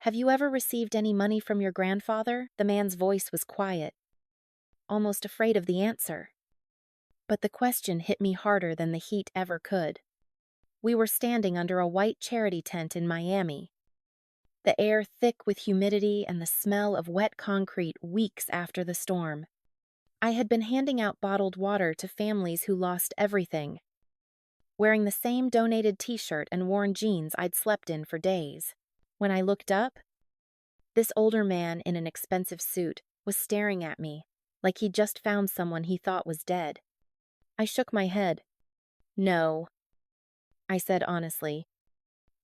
Have you ever received any money from your grandfather? The man's voice was quiet, almost afraid of the answer. But the question hit me harder than the heat ever could. We were standing under a white charity tent in Miami, the air thick with humidity and the smell of wet concrete weeks after the storm. I had been handing out bottled water to families who lost everything, wearing the same donated t-shirt and worn jeans I'd slept in for days. When I looked up, this older man in an expensive suit was staring at me like he'd just found someone he thought was dead. I shook my head. "No," I said honestly.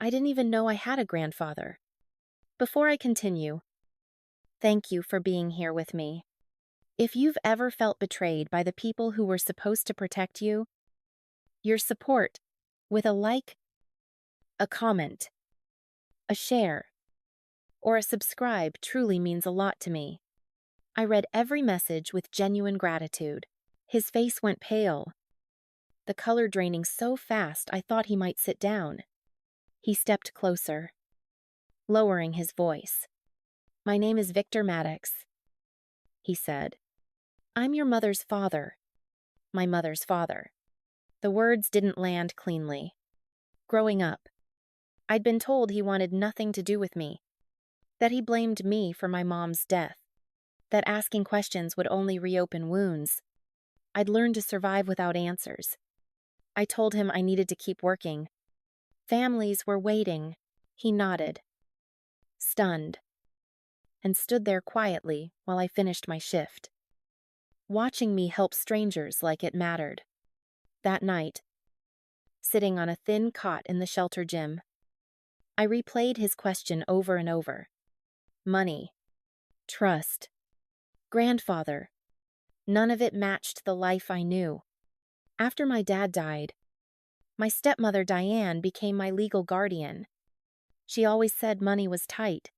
I didn't even know I had a grandfather. Before I continue, thank you for being here with me. If you've ever felt betrayed by the people who were supposed to protect you, your support, with a like, a comment, a share, or a subscribe truly means a lot to me. I read every message with genuine gratitude. His face went pale, the color draining so fast I thought he might sit down. He stepped closer, lowering his voice. "My name is Victor Maddox," he said. "I'm your mother's father. My mother's father." The words didn't land cleanly. Growing up, I'd been told he wanted nothing to do with me, that he blamed me for my mom's death, that asking questions would only reopen wounds. I'd learned to survive without answers. I told him I needed to keep working. Families were waiting. He nodded, stunned, and stood there quietly while I finished my shift, watching me help strangers like it mattered. That night, sitting on a thin cot in the shelter gym, I replayed his question over and over. Money, trust, grandfather. None of it matched the life I knew. After my dad died, my stepmother Diane became my legal guardian. She always said money was tight,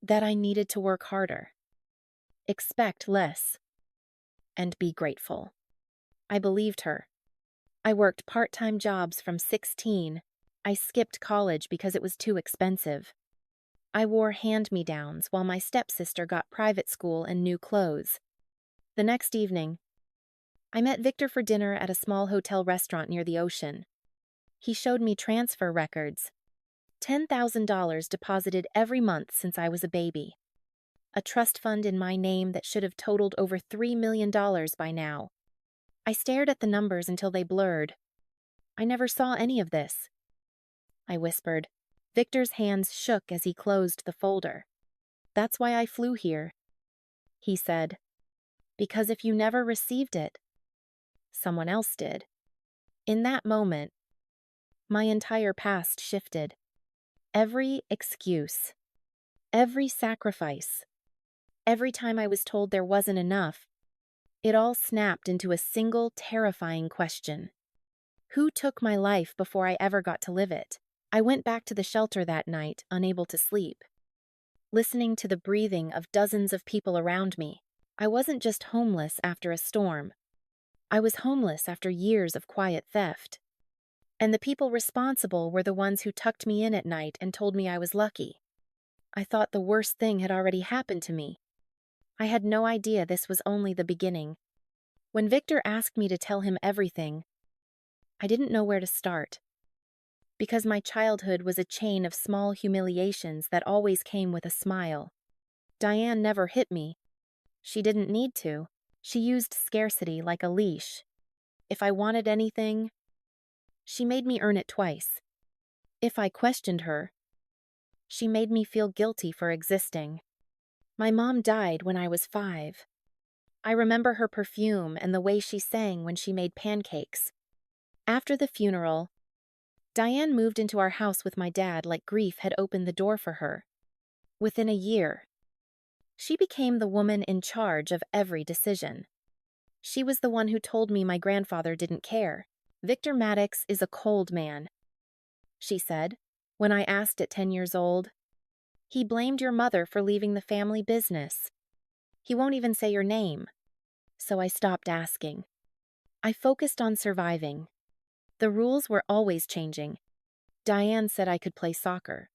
that I needed to work harder, expect less, and be grateful. I believed her. I worked part-time jobs from 16. I skipped college because it was too expensive. I wore hand-me-downs while my stepsister got private school and new clothes. The next evening, I met Victor for dinner at a small hotel restaurant near the ocean. He showed me transfer records. $10,000 deposited every month since I was a baby. A trust fund in my name that should have totaled over $3 million by now. I stared at the numbers until they blurred. "I never saw any of this," I whispered. Victor's hands shook as he closed the folder. "That's why I flew here," he said. "Because if you never received it, someone else did." In that moment, my entire past shifted. Every excuse, every sacrifice, every time I was told there wasn't enough, it all snapped into a single terrifying question. Who took my life before I ever got to live it? I went back to the shelter that night, unable to sleep, listening to the breathing of dozens of people around me. I wasn't just homeless after a storm. I was homeless after years of quiet theft. And the people responsible were the ones who tucked me in at night and told me I was lucky. I thought the worst thing had already happened to me. I had no idea this was only the beginning. When Victor asked me to tell him everything, I didn't know where to start. Because my childhood was a chain of small humiliations that always came with a smile. Diane never hit me. She didn't need to. She used scarcity like a leash. If I wanted anything, she made me earn it twice. If I questioned her, she made me feel guilty for existing. My mom died when I was 5. I remember her perfume and the way she sang when she made pancakes. After the funeral, Diane moved into our house with my dad like grief had opened the door for her. Within a year, she became the woman in charge of every decision. She was the one who told me my grandfather didn't care. "Victor Maddox is a cold man," she said, when I asked at 10 years old. "He blamed your mother for leaving the family business. He won't even say your name." So I stopped asking. I focused on surviving. The rules were always changing. Diane said I could play soccer.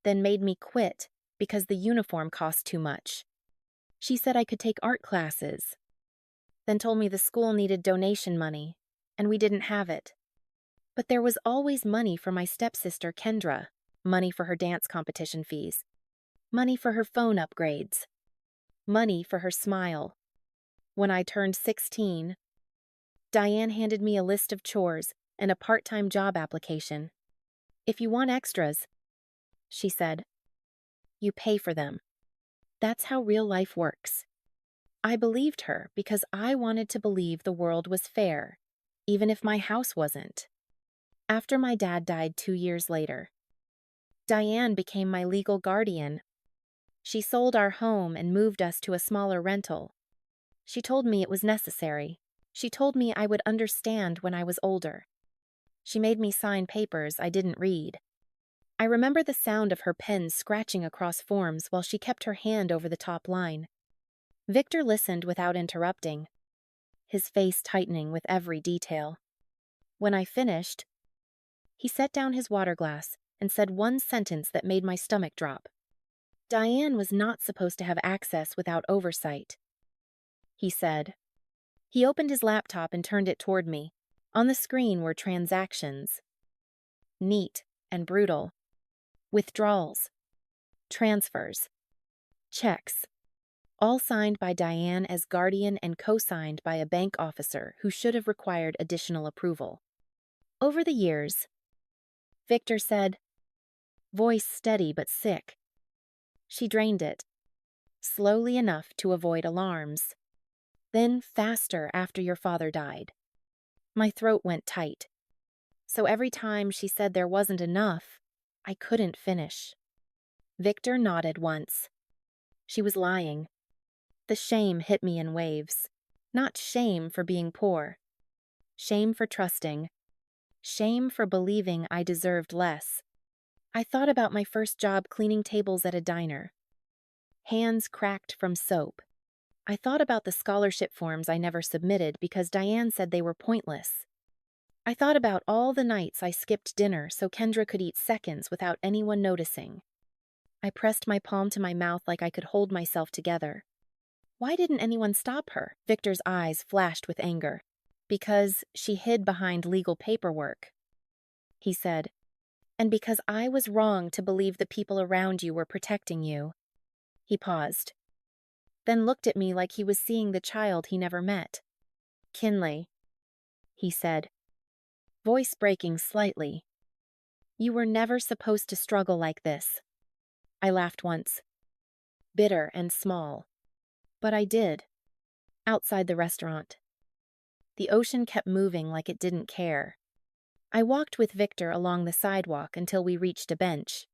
then made me quit because the uniform cost too much. She said I could take art classes, then told me the school needed donation money, and we didn't have it. But there was always money for my stepsister Kendra, money for her dance competition fees, money for her phone upgrades, money for her smile. When I turned 16, Diane handed me a list of chores and a part-time job application. "If you want extras," she said, "you pay for them." That's how real life works. I believed her because I wanted to believe the world was fair, even if my house wasn't. After my dad died 2 years later, Diane became my legal guardian. She sold our home and moved us to a smaller rental. She told me it was necessary. She told me I would understand when I was older. She made me sign papers I didn't read. I remember the sound of her pen scratching across forms while she kept her hand over the top line. Victor listened without interrupting, his face tightening with every detail. When I finished, he set down his water glass and said one sentence that made my stomach drop. Diane was not supposed to have access without oversight, he said. He opened his laptop and turned it toward me. On the screen were transactions. Neat and brutal. Withdrawals. Transfers. Checks. All signed by Diane as guardian and co-signed by a bank officer who should have required additional approval. Over the years, Victor said, voice steady but sick, she drained it, slowly enough to avoid alarms. Then faster after your father died. My throat went tight. So every time she said there wasn't enough, I couldn't finish. Victor nodded once. She was lying. The shame hit me in waves. Not shame for being poor. Shame for trusting. Shame for believing I deserved less. I thought about my first job cleaning tables at a diner. Hands cracked from soap. I thought about the scholarship forms I never submitted because Diane said they were pointless. I thought about all the nights I skipped dinner so Kendra could eat seconds without anyone noticing. I pressed my palm to my mouth like I could hold myself together. Why didn't anyone stop her? Victor's eyes flashed with anger. Because she hid behind legal paperwork, he said. And because I was wrong to believe the people around you were protecting you. He paused, then looked at me like he was seeing the child he never met. Kinley, he said, voice breaking slightly. You were never supposed to struggle like this. I laughed once, bitter and small. But I did. Outside the restaurant. The ocean kept moving like it didn't care. I walked with Victor along the sidewalk until we reached a bench.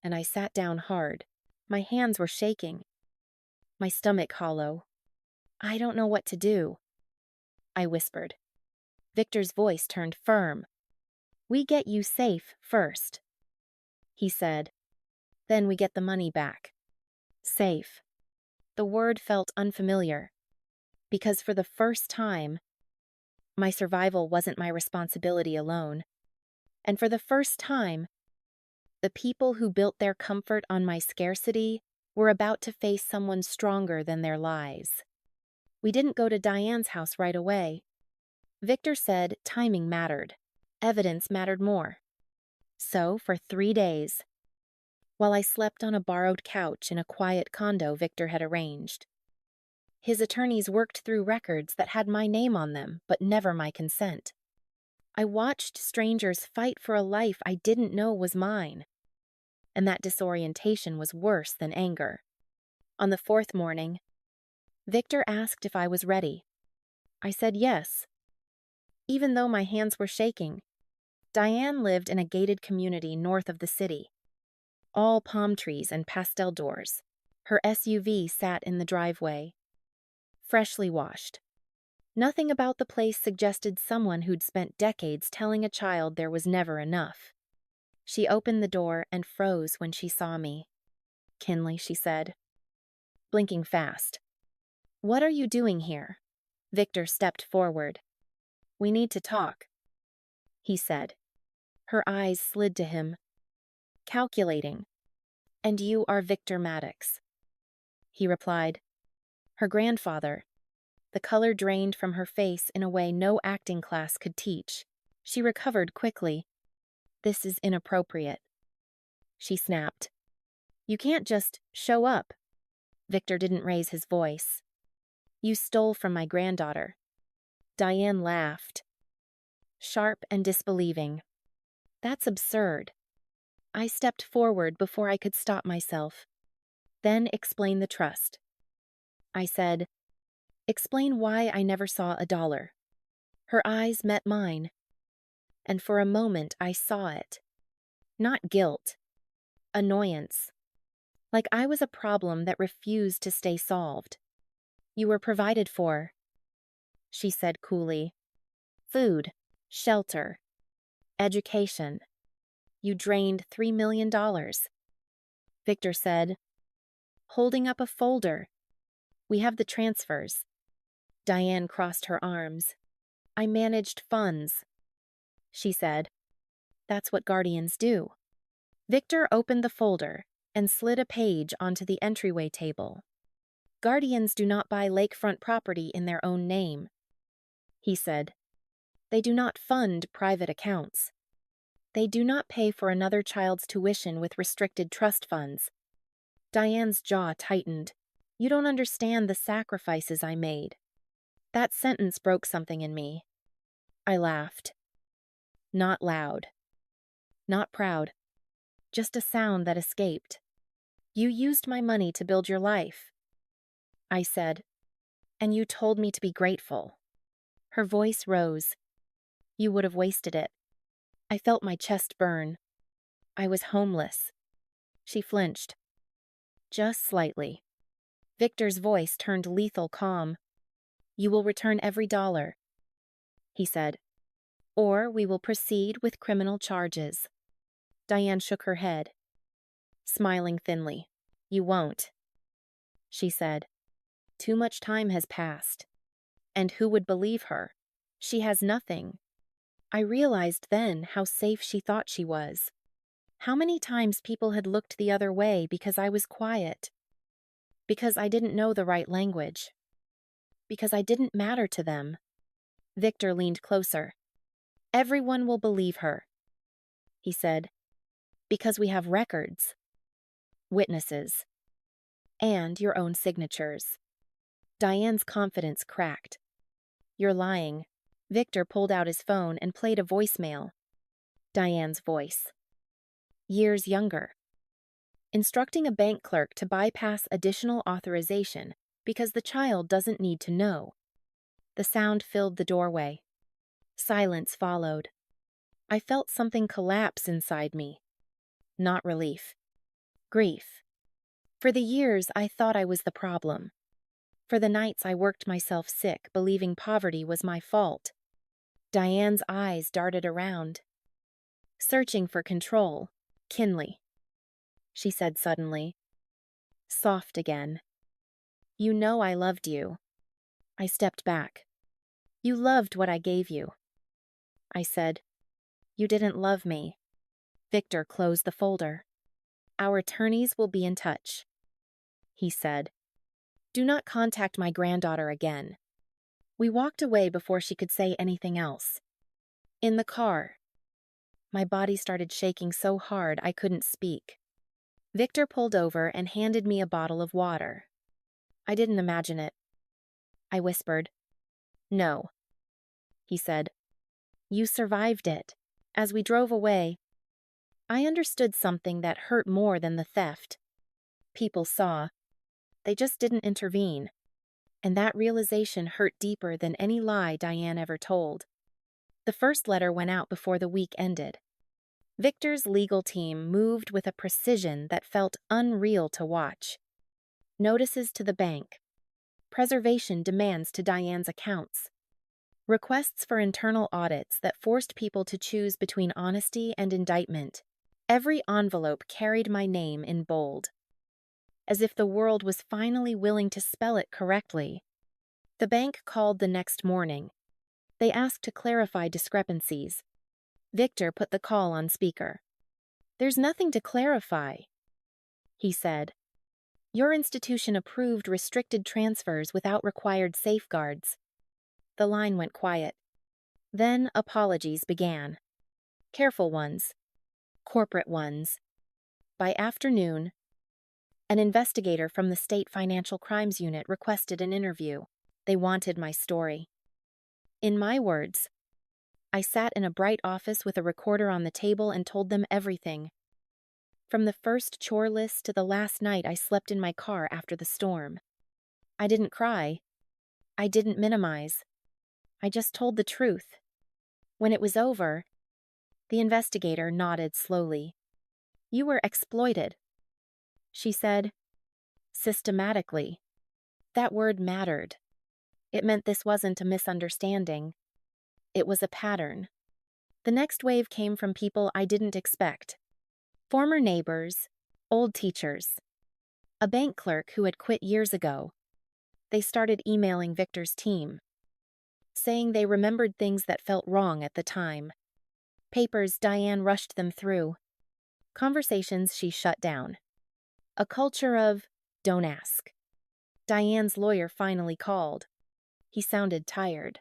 And I sat down hard. My hands were shaking. My stomach hollow. I don't know what to do, I whispered. Victor's voice turned firm. We get you safe first, he said. Then we get the money back. Safe. The word felt unfamiliar. Because for the first time, my survival wasn't my responsibility alone. And for the first time, the people who built their comfort on my scarcity were about to face someone stronger than their lies. We didn't go to Diane's house right away. Victor said timing mattered. Evidence mattered more. So, for 3 days, while I slept on a borrowed couch in a quiet condo Victor had arranged, his attorneys worked through records that had my name on them, but never my consent. I watched strangers fight for a life I didn't know was mine. And that disorientation was worse than anger. On the 4th morning, Victor asked if I was ready. I said yes. Even though my hands were shaking, Diane lived in a gated community north of the city. All palm trees and pastel doors. Her SUV sat in the driveway. Freshly washed. Nothing about the place suggested someone who'd spent decades telling a child there was never enough. She opened the door and froze when she saw me. Kinley, she said, blinking fast. What are you doing here? Victor stepped forward. We need to talk, he said. Her eyes slid to him. calculating. And you are Victor Maddox. He replied. Her grandfather. The color drained from her face in a way no acting class could teach. She recovered quickly. This is inappropriate. She snapped. You can't just show up. Victor didn't raise his voice. You stole from my granddaughter. Diane laughed, sharp and disbelieving. That's absurd. I stepped forward before I could stop myself. Then explain the trust. I said, explain why I never saw $1. Her eyes met mine, and for a moment I saw it. Not guilt, annoyance. Like I was a problem that refused to stay solved. You were provided for, she said coolly. Food, shelter, education. You drained $3 million. Victor said, holding up a folder. We have the transfers. Diane crossed her arms. I managed funds. She said, that's what guardians do. Victor opened the folder and slid a page onto the entryway table. Guardians do not buy lakefront property in their own name, he said. They do not fund private accounts. They do not pay for another child's tuition with restricted trust funds. Diane's jaw tightened. You don't understand the sacrifices I made. That sentence broke something in me. I laughed. Not loud. Not proud. Just a sound that escaped. You used my money to build your life. I said, and you told me to be grateful. Her voice rose. You would have wasted it. I felt my chest burn. I was homeless. She flinched. Just slightly. Victor's voice turned lethal calm. You will return every $1, he said, or we will proceed with criminal charges. Diane shook her head, smiling thinly. You won't, she said. Too much time has passed. And who would believe her? She has nothing. I realized then how safe she thought she was. How many times people had looked the other way because I was quiet. Because I didn't know the right language. Because I didn't matter to them. Victor leaned closer. Everyone will believe her, he said. Because we have records. Witnesses. And your own signatures. Diane's confidence cracked. You're lying. Victor pulled out his phone and played a voicemail. Diane's voice. Years younger. Instructing a bank clerk to bypass additional authorization because the child doesn't need to know. The sound filled the doorway. Silence followed. I felt something collapse inside me. Not relief. Grief. For the years I thought I was the problem. For the nights I worked myself sick, believing poverty was my fault. Diane's eyes darted around. Searching for control. Kinley, she said suddenly. Soft again. You know I loved you. I stepped back. You loved what I gave you. I said, you didn't love me. Victor closed the folder. Our attorneys will be in touch, he said. Do not contact my granddaughter again. We walked away before she could say anything else. In the car. My body started shaking so hard I couldn't speak. Victor pulled over and handed me a bottle of water. I didn't imagine it. I whispered. No, he said. You survived it. As we drove away, I understood something that hurt more than the theft. People saw. They just didn't intervene. And that realization hurt deeper than any lie Diane ever told. The first letter went out before the week ended. Victor's legal team moved with a precision that felt unreal to watch. Notices to the bank. Preservation demands to Diane's accounts. Requests for internal audits that forced people to choose between honesty and indictment. Every envelope carried my name in bold. As if the world was finally willing to spell it correctly. The bank called the next morning. They asked to clarify discrepancies. Victor put the call on speaker. "There's nothing to clarify," he said. "Your institution approved restricted transfers without required safeguards." The line went quiet. Then apologies began. Careful ones. Corporate ones. By afternoon, an investigator from the State Financial Crimes Unit requested an interview. They wanted my story. In my words, I sat in a bright office with a recorder on the table and told them everything. From the first chore list to the last night I slept in my car after the storm. I didn't cry. I didn't minimize. I just told the truth. When it was over, the investigator nodded slowly. "You were exploited," she said. "Systematically." That word mattered. It meant this wasn't a misunderstanding. It was a pattern. The next wave came from people I didn't expect. Former neighbors, old teachers, a bank clerk who had quit years ago. They started emailing Victor's team, saying they remembered things that felt wrong at the time. Papers Diane rushed them through. Conversations she shut down. A culture of "don't ask." Diane's lawyer finally called. He sounded tired.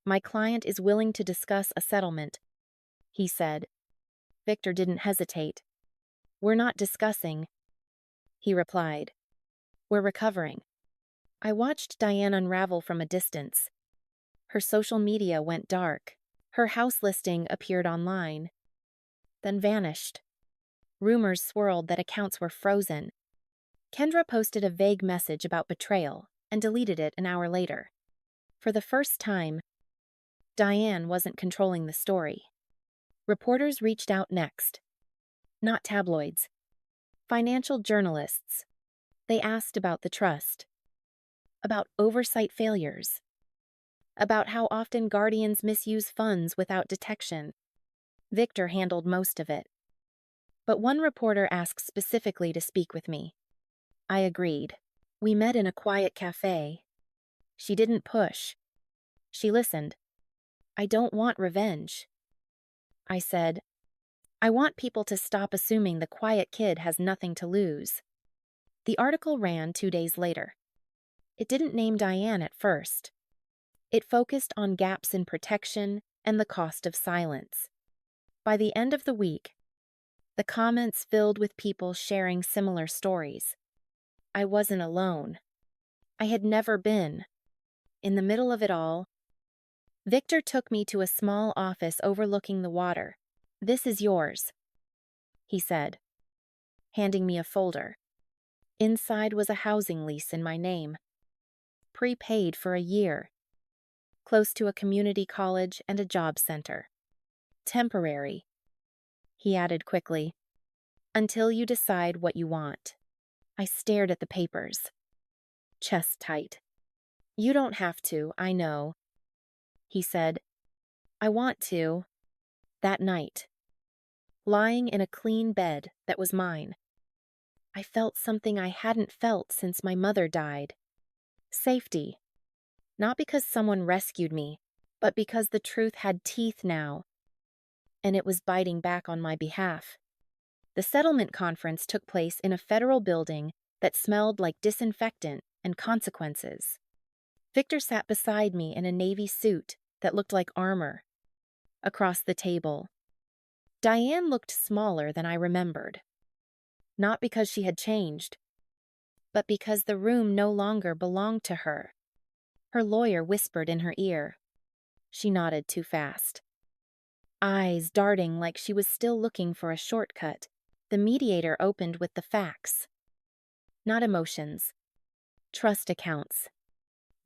"My client is willing to discuss a settlement," he said. Victor didn't hesitate. "We're not discussing," he replied. "We're recovering." I watched Diane unravel from a distance. Her social media went dark. Her house listing appeared online, then vanished. Rumors swirled that accounts were frozen. Kendra posted a vague message about betrayal and deleted it an hour later. For the first time, Diane wasn't controlling the story. Reporters reached out next. Not tabloids. Financial journalists. They asked about the trust. About oversight failures. About how often guardians misuse funds without detection. Victor handled most of it. But one reporter asked specifically to speak with me. I agreed. We met in a quiet cafe. She didn't push. She listened. "I don't want revenge," I said. "I want people to stop assuming the quiet kid has nothing to lose." The article ran 2 days later. It didn't name Diane at first. It focused on gaps in protection and the cost of silence. By the end of the week, the comments filled with people sharing similar stories. I wasn't alone. I had never been. In the middle of it all, Victor took me to a small office overlooking the water. "This is yours," he said, handing me a folder. Inside was a housing lease in my name. Prepaid for a year. Close to a community college and a job center. Temporary, he added quickly, "until you decide what you want." I stared at the papers. Chest tight. "You don't have to, I know," he said. "I want to." That night, lying in a clean bed that was mine, I felt something I hadn't felt since my mother died. Safety. Not because someone rescued me, but because the truth had teeth now, and it was biting back on my behalf. The settlement conference took place in a federal building that smelled like disinfectant and consequences. Victor sat beside me in a navy suit that looked like armor. Across the table, Diane looked smaller than I remembered. Not because she had changed, but because the room no longer belonged to her. Her lawyer whispered in her ear. She nodded too fast. Eyes darting like she was still looking for a shortcut, the mediator opened with the facts. Not emotions. Trust accounts.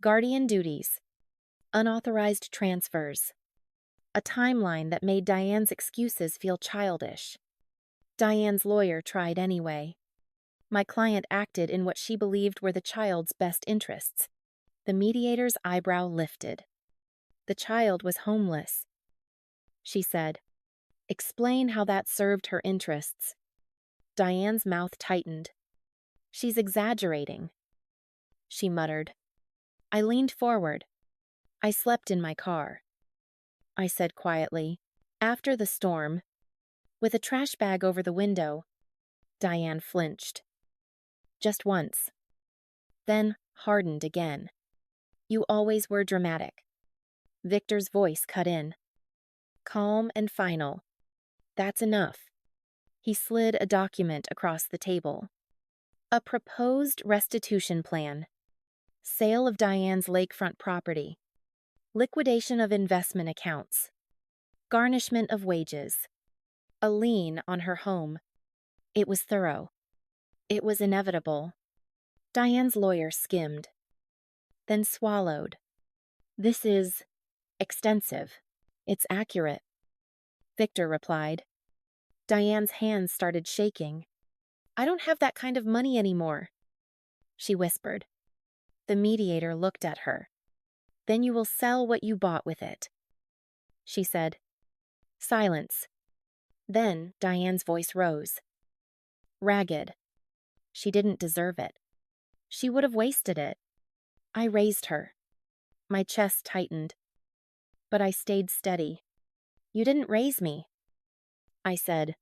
Guardian duties. Unauthorized transfers. A timeline that made Diane's excuses feel childish. Diane's lawyer tried anyway. My client acted in what she believed were the child's best interests. The mediator's eyebrow lifted. "The child was homeless," she said. "Explain how that served her interests." Diane's mouth tightened. "She's exaggerating," she muttered. I leaned forward. "I slept in my car," I said quietly. "After the storm, With a trash bag over the window, Diane flinched. Just once. Then hardened again. You always were dramatic. Victor's voice cut in. Calm and final. That's enough. He slid a document across the table. A proposed restitution plan. Sale of Diane's lakefront property. Liquidation of investment accounts. Garnishment of wages. A lien on her home. It was thorough. It was inevitable. Diane's lawyer skimmed, then swallowed. This is extensive. It's accurate, Victor replied. Diane's hands started shaking. I don't have that kind of money anymore, she whispered. The mediator looked at her. Then you will sell what you bought with it, she said. Silence. Then Diane's voice rose. Ragged. She didn't deserve it. She would have wasted it. I raised her. My chest tightened. But I stayed steady. You didn't raise me, I said.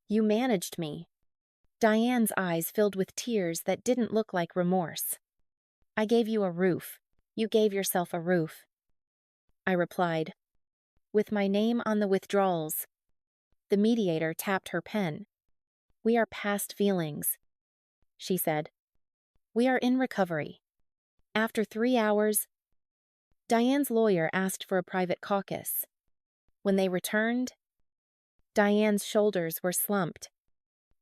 You managed me. Diane's eyes filled with tears that didn't look like remorse. I gave you a roof. You gave yourself a roof, I replied. With my name on the withdrawals. The mediator tapped her pen. We are past feelings, she said. We are in recovery. After 3 hours, Diane's lawyer asked for a private caucus. When they returned, Diane's shoulders were slumped.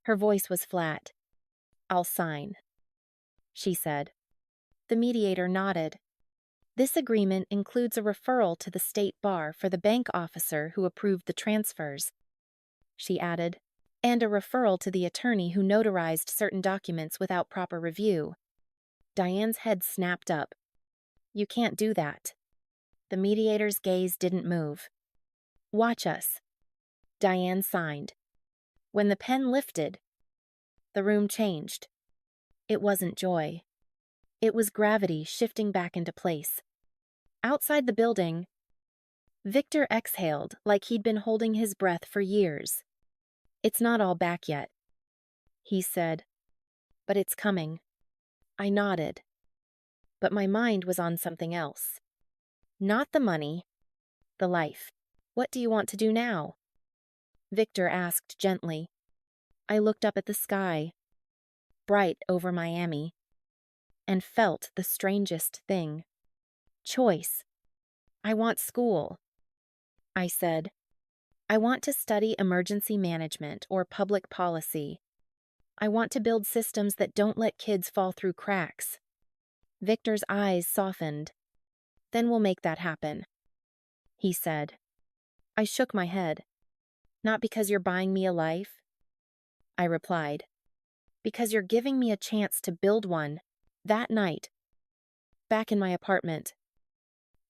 Her voice was flat. I'll sign, she said. The mediator nodded. This agreement includes a referral to the state bar for the bank officer who approved the transfers, she added, and a referral to the attorney who notarized certain documents without proper review. Diane's head snapped up. You can't do that. The mediator's gaze didn't move. Watch us. Diane signed. When the pen lifted, the room changed. It wasn't joy. It was gravity shifting back into place. Outside the building, Victor exhaled like he'd been holding his breath for years. It's not all back yet, he said, but it's coming. I nodded, but my mind was on something else. Not the money, the life. What do you want to do now? Victor asked gently. I looked up at the sky, bright over Miami, and felt the strangest thing. Choice. I want school, I said. I want to study emergency management or public policy. I want to build systems that don't let kids fall through cracks. Victor's eyes softened. Then we'll make that happen, he said. I shook my head. Not because you're buying me a life, I replied. Because you're giving me a chance to build one, that night, back in my apartment.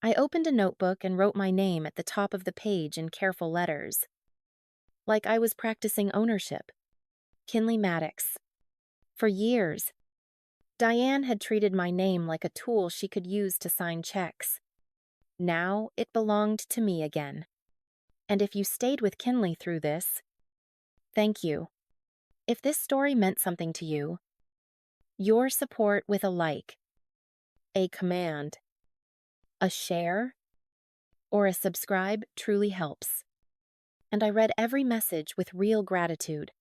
I opened a notebook and wrote my name at the top of the page in careful letters. Like I was practicing ownership. Kinley Maddox. For years, Diane had treated my name like a tool she could use to sign checks. Now it belonged to me again. And if you stayed with Kinley through this, thank you. If this story meant something to you, your support with a like, a command, a share, or a subscribe truly helps. And I read every message with real gratitude.